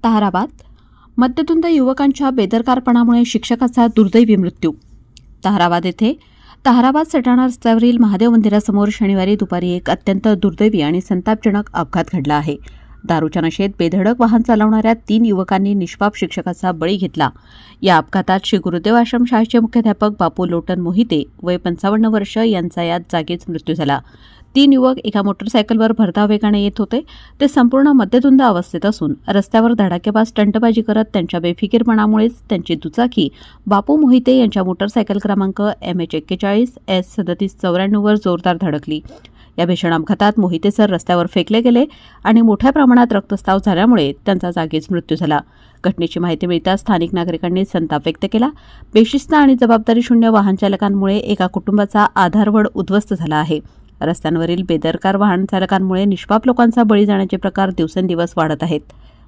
ताहराबाद. मद्यधुंद युवकांच्या बेदरकारपणामुळे शिक्षकाचा दुर्दैवी मृत्यू. ताहराबाद सटाणा रस्त्यावरील महादेव मंदिरासमोर शनिवारी दुपारी एक अत्यंत दुर्दैवी आणि संतापजनक अपघात घडला आहे. दारूच्या नशेत बेधडक वाहन चालवणाऱ्या 3 युवकांनी निष्पाप शिक्षकाचा बळी घेतला. या अपघातात श्री गुरुदेव आश्रम शाळेचे मुख्याध्यापक बापू लोटन मोहिते वय 55 वर्ष यांचा यात जागीच मृत्यू झाला. 3 युवक एका मोटरसायकलवर भरधाव वेगाने येत होते. ते संपूर्ण मद्यधुंद अवस्थेत असून रस्त्यावर धडाकेबाज स्टंटबाजी करत त्यांच्या बेफिकीरपणामुळेच त्यांची दुचाकी बापू मोहिते यांच्या मोटरसायकल क्रमांक MH41S3794 वर जोरदार धडकली. या भीषण अपघातात मोहिते सर रस्त्यावर फेकले गेले आणि मोठ्या प्रमाणात रक्तस्राव झाल्यामुळे त्यांचा जागीच मृत्यू झाला. घटनेची माहिती मिळताच स्थानिक नागरिकांनी संताप व्यक्त केला. बेशिस्त आणि जबाबदारीशून्य वाहनचालकांमुळे एका कुटुंबाचा आधारवड उद्ध्वस्त झाला आहे. रस्त्यांवरील बेदरकार वाहन चालकांमुळे निष्पाप लोकांचा बळी जाण्याचे प्रकार दिवसेंदिवस वाढत आहेत.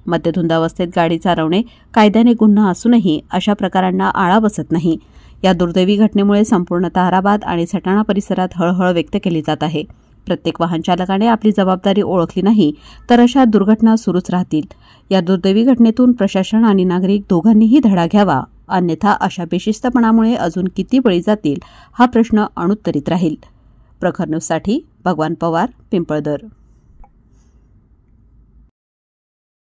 मद्यधुंद अवस्थेत गाडी चालवणे कायद्याने गुन्हा असूनही अशा प्रकारांना आळा बसत नाही. या दुर्दैवी घटनेमुळे संपूर्ण ताहराबाद आणि सटाणा परिसरात हळहळ व्यक्त केली जात आहे. प्रत्येक वाहन चालकाने आपली जबाबदारी ओळखली नाही तर अशा दुर्घटना सुरूच राहतील. या दुर्दैवी घटनेतून प्रशासन आणि नागरिक दोघांनीही धडा घ्यावा, अन्यथा अशा बेशिस्तपणामुळे अजून किती बळी जातील हा प्रश्न अनुत्तरित राहील. प्रखर न्यूजसाठी भगवान पवार, पिंपळदर.